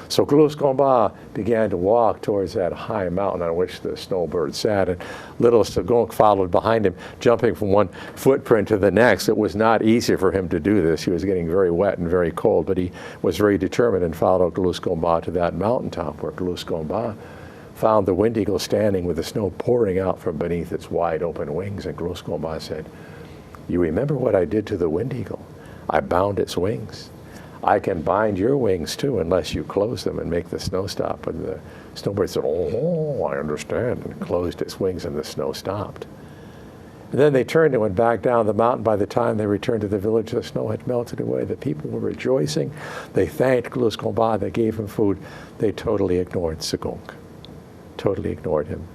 So Gloskomba began to walk towards that high mountain on which the snowbird sat, and little Segunk followed behind him, jumping from one footprint to the next. It was not easy for him to do this. He was getting very wet and very cold, but he was very determined and followed Gloskomba to that mountaintop, where Gloskomba found the wind eagle standing with the snow pouring out from beneath its wide open wings. And Gloskomba said, you remember what I did to the wind eagle? I bound its wings. I can bind your wings too, unless you close them and make the snow stop. And the snowbird said, oh, I understand, and closed its wings, and the snow stopped. And then they turned and went back down the mountain. By the time they returned to the village, the snow had melted away. The people were rejoicing. They thanked Gloskomba. They gave him food. They totally ignored Segunk, totally ignored him.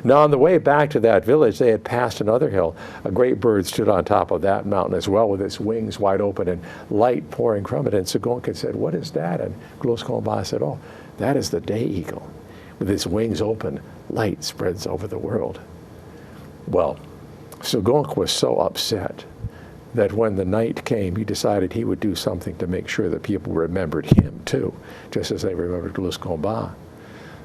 Now, on the way back to that village, they had passed another hill. A great bird stood on top of that mountain as well, with its wings wide open and light pouring from it. And Segunk had said, what is that? And Gloskomba said, oh, that is the day eagle. With his wings open, light spreads over the world. Well, Sagunk was so upset that when the night came, he decided he would do something to make sure that people remembered him too, just as they remembered Gluskomba.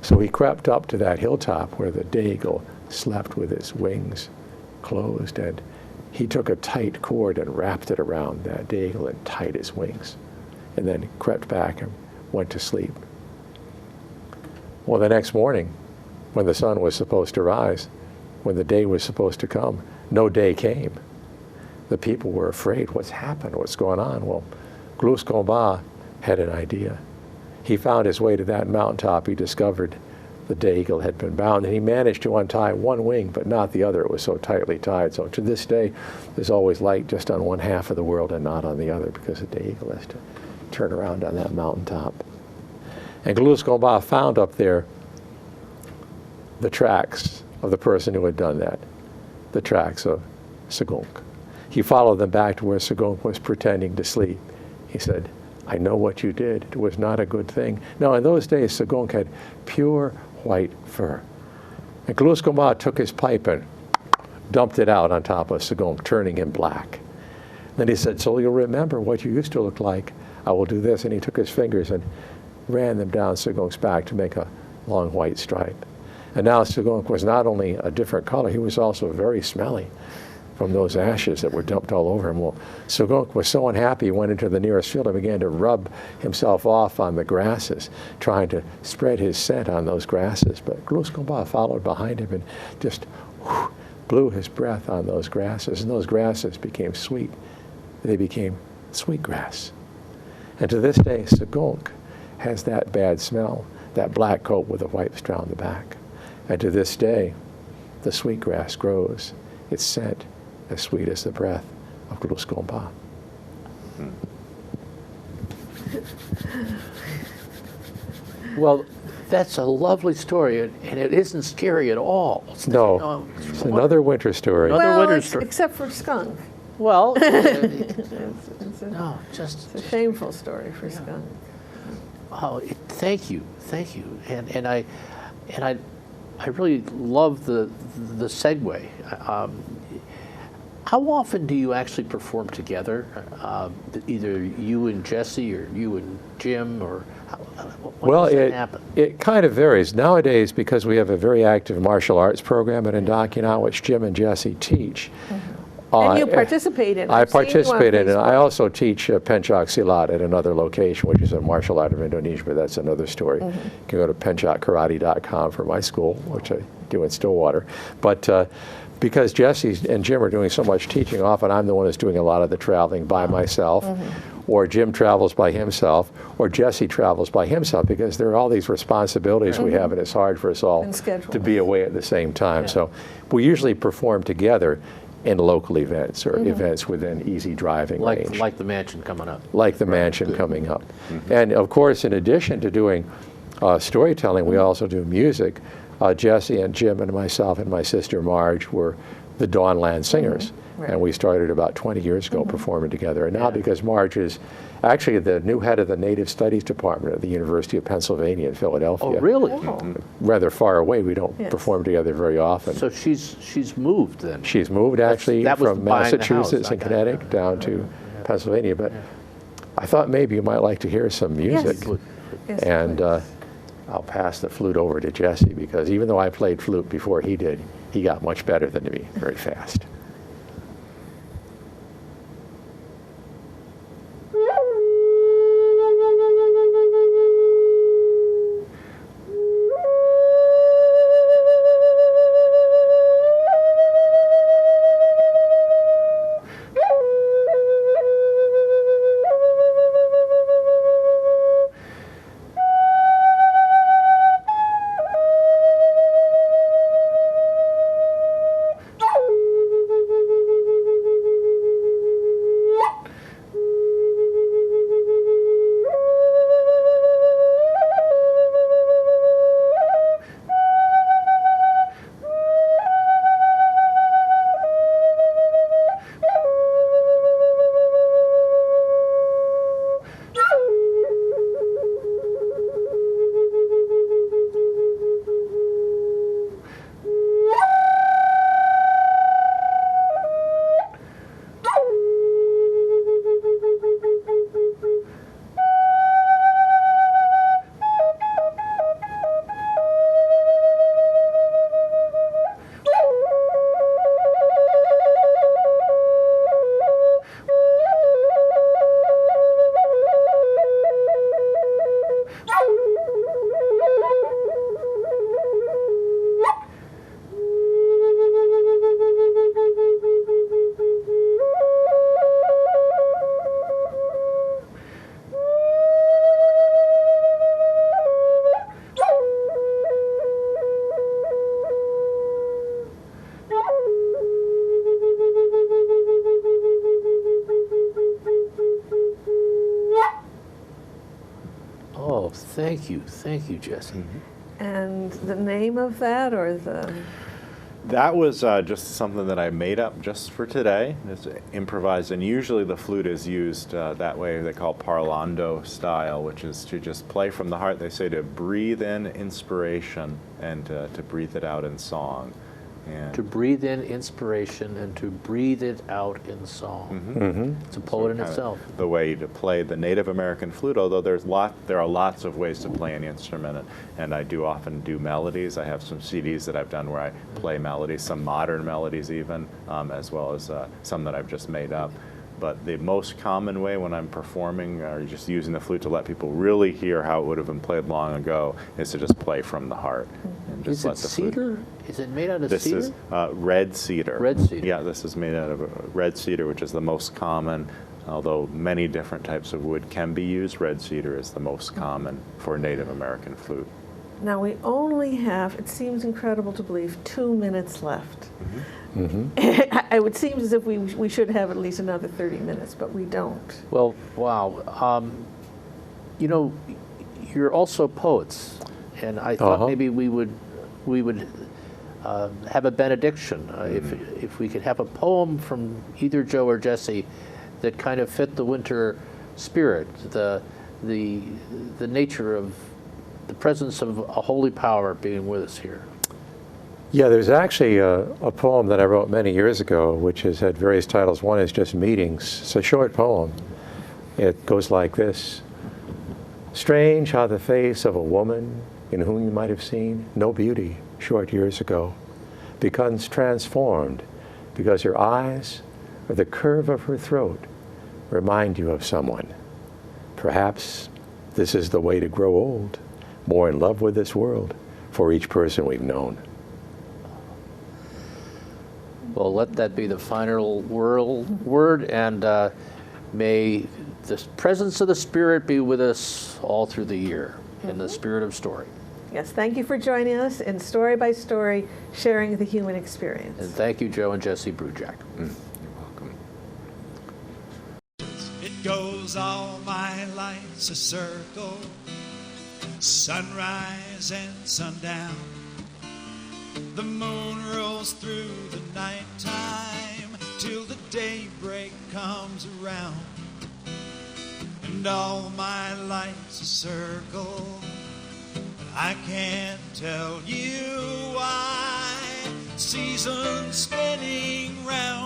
So he crept up to that hilltop where the day eagle slept with his wings closed, and he took a tight cord and wrapped it around that day eagle and tied his wings, and then crept back and went to sleep. Well, the next morning, when the sun was supposed to rise, when the day was supposed to come, no day came. The people were afraid. What's happened? What's going on? Well, Gluskomba had an idea. He found his way to that mountaintop. He discovered the day eagle had been bound, and he managed to untie one wing, but not the other. It was so tightly tied. So to this day, there's always light just on one half of the world and not on the other, because the day eagle has to turn around on that mountaintop. And Gluskomba found up there the tracks of the person who had done that, the tracks of Sagunk. He followed them back to where Sagunk was pretending to sleep. He said, I know what you did. It was not a good thing. Now, in those days, Sagunk had pure white fur. And Gluskomba took his pipe and dumped it out on top of Sagunk, turning him black. Then he said, so you'll remember what you used to look like. I will do this. And he took his fingers and ran them down Sagunk's back to make a long white stripe. And now Sagunk was not only a different color, he was also very smelly from those ashes that were dumped all over him. Well, Sagunk was so unhappy, he went into the nearest field and began to rub himself off on the grasses, trying to spread his scent on those grasses. But Gluskomba followed behind him and just blew his breath on those grasses, and those grasses became sweet. They became sweetgrass. And to this day, Sagunk has that bad smell, that black coat with a white straw on the back. And to this day, the sweetgrass grows, its scent as sweet as the breath of Gluskomba. Well, that's a lovely story, and it isn't scary at all. No, it's another winter story. Another winter story. Except for skunk. Well, It's a, no, just it's a shameful story for skunk. thank you, and I really love the segue. How often do you actually perform together? Either you and Jesse, or you and Jim, or when does that happen? It kind of varies. Nowadays, because we have a very active martial arts program at Indocuna, which Jim and Jesse teach. And you participate in it. I participate in it. I also teach Pencak Silat at another location, which is a martial art of Indonesia, but that's another story. You can go to pencakkarate.com for my school, which I do in Stillwater. But because Jesse and Jim are doing so much teaching, often I'm the one who's doing a lot of the traveling by myself, or Jim travels by himself, or Jesse travels by himself, because there are all these responsibilities we have, and it's hard for us all to be away at the same time. So we usually perform together in local events, or events within easy driving range. Like the mansion coming up. Like the mansion coming up. And of course, in addition to doing storytelling, we also do music. Jesse and Jim and myself and my sister Marge were the Dawnland Singers. And we started about 20 years ago performing together. And now, because Marge is actually the new head of the Native Studies Department at the University of Pennsylvania in Philadelphia. Oh, really? Rather far away. We don't perform together very often. So she's moved then? She's moved actually that was from buying the Massachusetts house. and Connecticut down to Pennsylvania. But I thought maybe you might like to hear some music. Yes, And I'll pass the flute over to Jesse, because even though I played flute before he did, he got much better than me very fast. Thank you, Jesse. And the name of that, or the... That was just something that I made up just for today. It's improvised, and usually the flute is used that way. They call parlando style, which is to just play from the heart. They say to breathe in inspiration and to breathe it out in song. And To breathe in inspiration and to breathe it out in song. It's a poet in kind of itself. the way to play the Native American flute, although there are lots of ways to play an instrument, and I do often do melodies. I have some CDs that I've done where I play melodies, some modern melodies even, as well as some that I've just made up. But the most common way when I'm performing or just using the flute to let people really hear how it would have been played long ago is to just play from the heart. And just Is it let the flute. cedar? Is it made out of This cedar? is red cedar. Red cedar. Yeah, this is made out of red cedar, which is the most common, although many different types of wood can be used. Red cedar is the most common for Native American flute. Now we only have, it seems incredible to believe, 2 minutes left. It would seem as if we should have at least another 30 minutes, but we don't. Well, wow. You know, you're also poets, and I thought maybe we would have a benediction if we could have a poem from either Joe or Jesse that kind of fit the winter spirit, the nature of the presence of a holy power being with us here. Yeah, there's actually a poem that I wrote many years ago, which has had various titles. One is just Meetings. It's a short poem. It goes like this. Strange how the face of a woman in whom you might have seen no beauty short years ago becomes transformed because her eyes or the curve of her throat remind you of someone. Perhaps this is the way to grow old, more in love with this world for each person we've known. Well, let that be the final word, and may the presence of the Spirit be with us all through the year, in the spirit of story. Yes, thank you for joining us in Story by Story, sharing the human experience. And thank you, Joe and Jesse Bruchac. You're welcome. It goes all my life's a circle, sunrise and sundown. The moon rolls through the nighttime till the daybreak comes around. And all my life's a circle, but I can't tell you why. Seasons spinning round.